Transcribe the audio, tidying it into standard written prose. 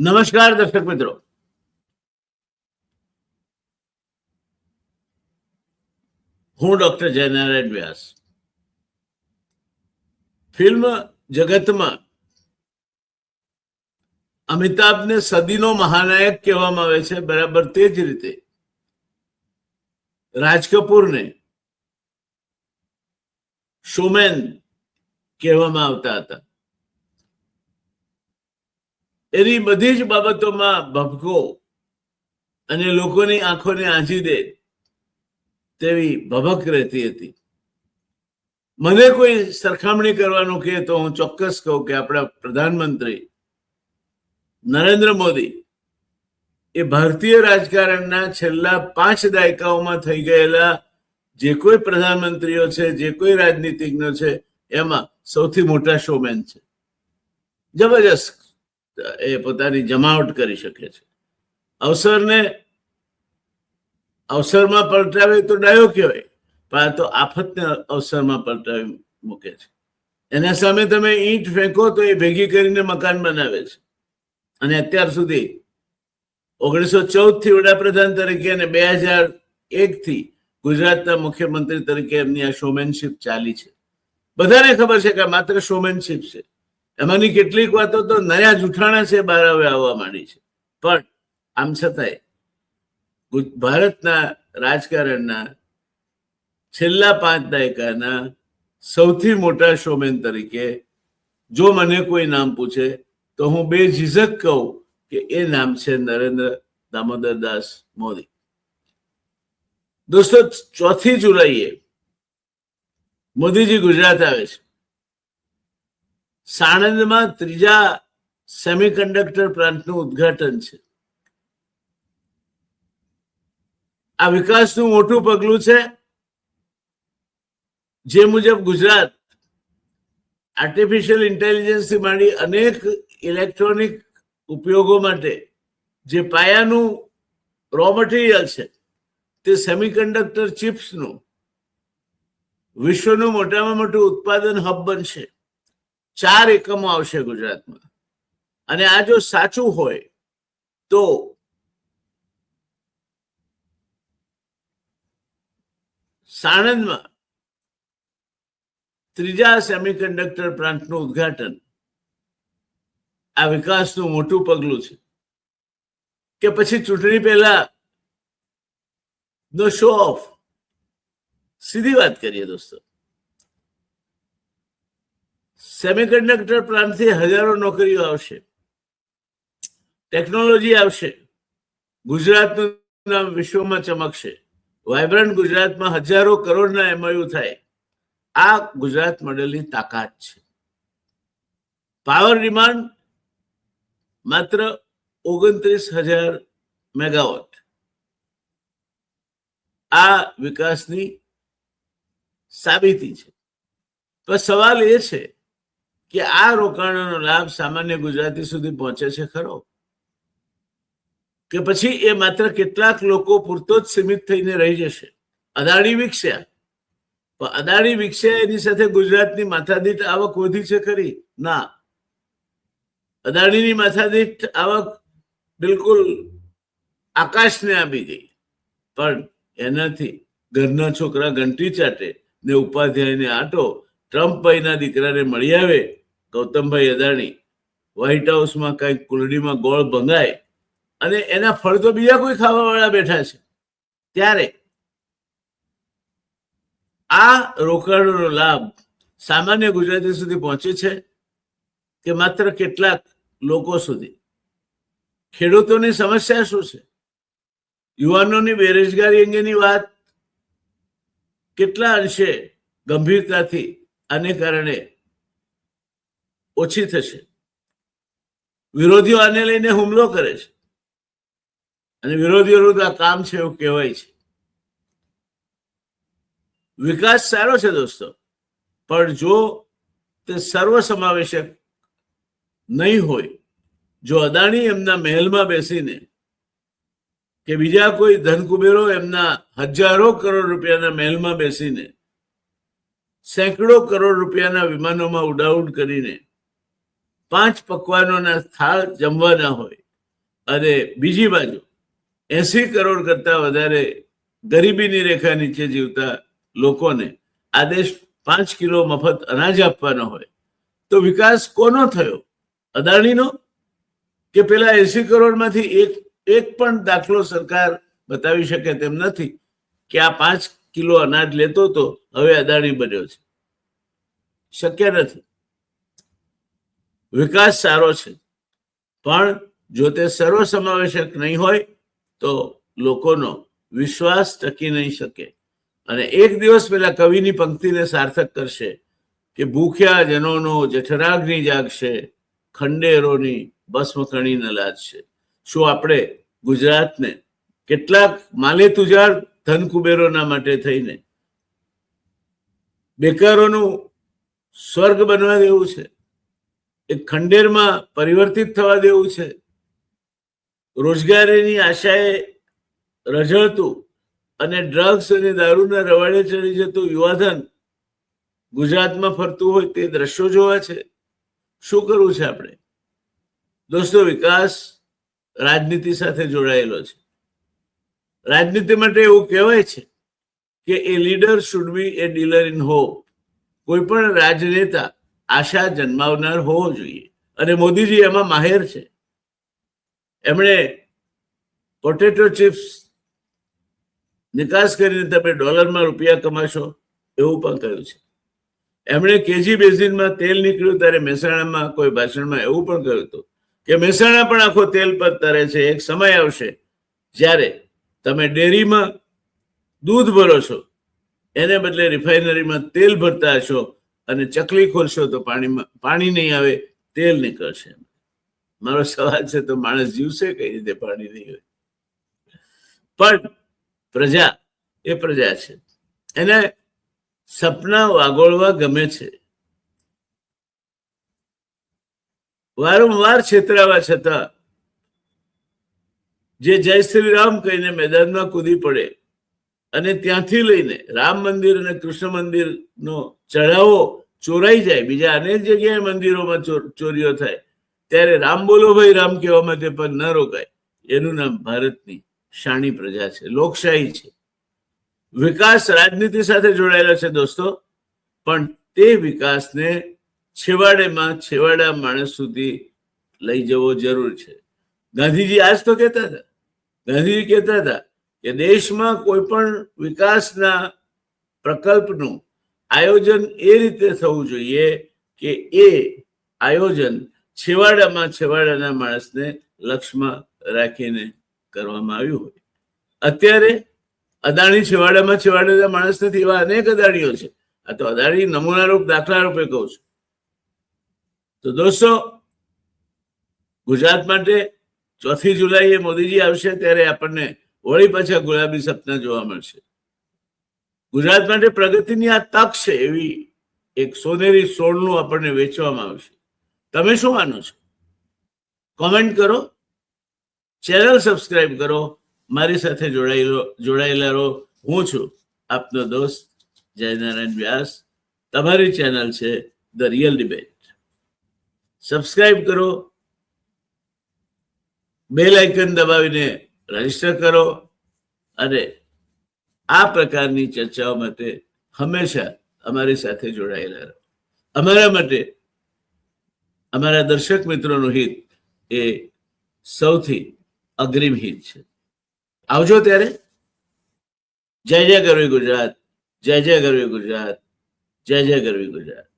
નમસ્કાર દર્શક મિત્રો, હું ડોક્ટર જયનારાયણ વ્યાસ. ફિલ્મ જગતમાં અમિતાભને સદીનો મહાનાયક કહેવામાં આવે છે. બરાબર તે જ રીતે રાજ કપૂરને શોમેન કહેવામાં આવતા હતા. એની બધી જ બાબતોમાં ભપકો અને લોકોની આંખોને આંજી દે તેવી ભભક રહેતી હતી. મને કોઈ સરખામણી કરવાનું કહે તો હું ચોક્કસ કહું કે આપણા પ્રધાનમંત્રી નરેન્દ્ર મોદી એ ભારતીય રાજકારણના છેલ્લા 5 દાયકાઓમાં થઈ ગયેલા જે કોઈ પ્રધાનમંત્રીઓ છે, જે કોઈ રાજનીતિજ્ઞો છે, એમાં સૌથી મોટા શોમેન છે. જબરજસ્ત એ પોતાની જમાવટ કરી શકે છે. અવસરમાં પલટાવે તો ડાયો કહેવાય, પણ આ તો આફતને અવસરમાં પલટાવી મૂકે છે. એના સામે તમે ઈંટ ફેંકો તો એ ભેગી કરીને મકાન બનાવે છે. અને અત્યાર સુધી 1914 થી વડાપ્રધાન તરીકે અને 2001 થી ગુજરાતના મુખ્યમંત્રી તરીકે એમની આ શોમેનશીપ ચાલી છે. બધાને ખબર છે કે માત્ર શોમેનશીપ છે. એમાંની કેટલીક વાતો તો નયા જૂઠાણા છે, બહાર હવે આવવા માંડી છે. પણ આમ છતાંય ભારતના રાજકારણના છેલ્લા 5 દાયકાના સૌથી મોટા શોમેન તરીકે જો મને કોઈ નામ પૂછે તો હું બેઝિઝક કહું કે એ નામ છે નરેન્દ્ર દામોદરદાસ મોદી. દોસ્તો, 4 જુલાઈએ મોદીજી ગુજરાત આવે છે. સાણંદમાં 3જા સેમિકન્ડક્ટર પ્લાન્ટનું ઉદ્ઘાટન છે. આ વિકાસનું મોટું પગલું છે. જે મુજબ ગુજરાત આર્ટિફિશિયલ ઇન્ટેલિજન્સથી માંડી અનેક ઇલેક્ટ્રોનિક ઉપયોગો માટે જે પાયાનું રો મટીરિયલ છે તે સેમિકન્ડક્ટર ચિપ્સનું વિશ્વનું મોટામાં મોટું ઉત્પાદન હબ બનશે. 4 એકમો આવશે ગુજરાતમાં. અને આ જો સાચું હોય તો સાણંદમાં 3જા સેમિકન્ડક્ટર પ્લાન્ટનું ઉદ્ઘાટન આ વિકાસનું મોટું પગલું છે કે પછી ચૂંટણી પહેલા નો શો ઓફ? સીધી વાત કરીએ દોસ્તો, સેમિકન્ડક્ટર પ્લાન્ટથી હજારો નોકરીઓ આવશે, ટેકનોલોજી આવશે, ગુજરાતનું નામ વિશ્વમાં ચમકશે. વાઇબ્રન્ટ ગુજરાતમાં હજારો કરોડના એમઓયુ થાય. આ ગુજરાત મોડેલની તાકાત છે. પાવર ડિમાન્ડ માત્ર 29,000 મેગાવોટ. આ વિકાસની સાબિતી છે. પણ સવાલ એ છે કે આ રોકાણોનો લાભ સામાન્ય ગુજરાતી સુધી પહોંચે છે ખરો? કે પછી એ માત્ર કેટલાક લોકો પૂરતો જ સીમિત થઈને રહી જશે? અદાણી વિકસ્યા, પણ અદાણી વિકસ્યા એની સાથે ગુજરાતની માથાદીઠ આવક વધી છે ખરી? ના. અદાણીની માથાદીઠ આવક બિલકુલ આકાશને આપી ગઈ. પણ એનાથી ઘરના છોકરા ઘંટી ચાટે ને ઉપાધ્યાયને આટો, ટ્રમ્પભાઈના દીકરાને મળી આવે ગૌતમભાઈ અદાણી, વ્હાઈટ હાઉસમાં કઈક કુલડીમાં ગોળ ભંગાય અને એના ફળ તો બીજા કોઈ ખાવા વાળા બેઠા છે. ત્યારે આ રોકાણોનો લાભ સામાન્ય ગુજરાતી સુધી પહોંચે છે કે માત્ર કેટલાક લોકો સુધી? ખેડૂતોની સમસ્યા શું છે? યુવાનોની બેરોજગારી અંગેની વાત કેટલા અંશે ગંભીરતાથી આને કારણે ઓછી થશે? વિરોધીઓ આને લઈને હુમલો કરે છે અને વિરોધીઓનું આ કામ છે એવું કહેવાય છે. વિકાસ સારો છે દોસ્તો, પણ જો તે સર્વસમાવેશક નહીં હોય, જો અદાણી એમના મહેલમાં બેસીને કે બીજા કોઈ ધનકુબેરો એમના હજારો કરોડ રૂપિયાના મહેલમાં બેસીને સેંકડો કરોડ રૂપિયાના વિમાનોમાં ઉડાઉડ કરીને 5 પકવાનોના થાળ જમવાના હોય અને બીજી બાજુ 80 કરોડ કરતા વધારે ગરીબીની રેખા નીચે જીવતા લોકોને આ દેશ 5 કિલો મફત અનાજ આપવાનો હોય તો વિકાસ કોનો થયો? અદાણીનો? કે પેલા 80 કરોડમાંથી એક પણ દાખલો સરકાર બતાવી શકે તેમ નથી કે આ 5 કિલો અનાજ લેતો તો હવે અદાણી બન્યો છે. શક્ય નથી. વિકાસ સારો છે, પણ જો તે સર્વસમાવેશક નહીં હોય તો લોકોનો વિશ્વાસ ટકી નહીં શકે. અને એક દિવસ પેલા કવિની પંક્તિને સાર્થક કરશે કે ભૂખ્યા જનોનો જઠરાગ્નિ જાગશે, ખંડેરોની ભસ્મ કણી ન લાજશે. શું આપણે ગુજરાતને કેટલાક માલે તુજાર ધન કુબેરોના માટે થઈને બેકારોનું સ્વર્ગ બનવા દેવું છે? એક ખંડેરમાં પરિવર્તિત થવા દેવું છે? રોજગારીની આશાએ રઝળતું અને ડ્રગ્સ અને દારૂના રવાડે ચડી જતું યુવાધન ગુજરાતમાં ફરતું હોય તે દ્રશ્યો જોવા છે? શું કરવું છે આપણે? દોસ્તો, વિકાસ રાજનીતિ સાથે જોડાયેલો છે. રાજનીતિ માટે એવું કહેવાય છે કે એ leader should be a dealer in hope. કોઈ પણ રાજનેતા આશા જન્માવનાર હોવો જોઈએ, અને મોદીજી એમાં માહેર છે. એમણે પોટેટો ચિપ્સ નિકાસ કરીને તમે ડોલરમાં રૂપિયા કમાશો એવું પણ કહ્યું છે. એમણે કેજી બેઝિનમાં તેલ નીકળ્યું ત્યારે મહેસાણામાં કોઈ ભાષણમાં એવું પણ કહ્યું હતું કે મહેસાણા પણ આખો તેલ પર તરે છે. એક સમય આવશે જ્યારે તમે ડેરીમાં દૂધ ભરો છો એને બદલે રિફાઇનરીમાં તેલ ભરતા હશો અને ચકલી ખોલશો તો પાણી નહીં આવે, તેલ નીકળશે. મારો સવાલ છે, તો માણસ જીવશે કઈ રીતે પાણી નહીં હોય? પણ પ્રજા એ પ્રજા છે, એને સપના વાગોળવા ગમે છે. વારંવાર છેતરાવા છતાં જે જય શ્રી રામ કહીને મેદાનમાં કૂદી પડે અને ત્યાંથી લઈને રામ મંદિર અને કૃષ્ણ મંદિરનો ચઢાવો ચોરાઈ જાય, બીજા અનેક જગ્યાએ મંદિરોમાં ચોરીઓ થાય, ત્યારે રામ બોલો ભાઈ રામ કહેવા માટે પણ ન રોકાય. એનું નામ ભારતની શાણી પ્રજા છે, લોકશાહી છે. વિકાસ રાજનીતિ સાથે જોડાયેલો છે દોસ્તો, પણ તે વિકાસને છેવાડા માણસ સુધી લઈ જવો જરૂર છે. ગાંધીજી આજ તો કહેતા હતા, ગાંધીજી કહેતા હતા કે દેશમાં કોઈ પણ વિકાસના પ્રકલ્પનું આયોજન એ રીતે થવું જોઈએ કે એ આયોજન છેવાડાના માણસને લક્ષ્યમાં રાખીને કરવામાં આવ્યું હોય. અત્યારે અદાણી છેવાડાના માણસ નથી, એવા અનેક અદાણીઓ છે. આ તો અદાણી નમૂનારૂપ દાખલા રૂપે કહું છું. તો દોસ્તો, ગુજરાત માટે 4 જુલાઈએ મોદીજી આવશે ત્યારે આપણને વળી પાછા ગુલાબી સપના જોવા મળશે. ગુજરાત માટે પ્રગતિની આ તક છે, એવી એક સોનેરી સોળનું આપણને વેચવામાં આવશે. તમે શું માનો છો? કોમેન્ટ કરો, ચેનલ સબસ્ક્રાઇબ કરો, મારી સાથે જોડાયેલા રહો. હું છું આપનો દોસ્ત જયનારાયણ વ્યાસ. તમારી ચેનલ છે ધ રિયલ ડિબેટ. સબસ્ક્રાઇબ કરો, બેલ આઇકન દબાવીને રજીસ્ટર કરો, અને આ પ્રકારની ચર્ચાઓ માટે હંમેશા અમારી સાથે જોડાયેલા રહો. અમારા માટે અમારા દર્શક મિત્રોનું હિત એ સૌથી અગ્રિમ હિત છે. આવજો ત્યારે. જય જય ગરવી ગુજરાત, જય જય ગરવી ગુજરાત, જય જય ગરવી ગુજરાત.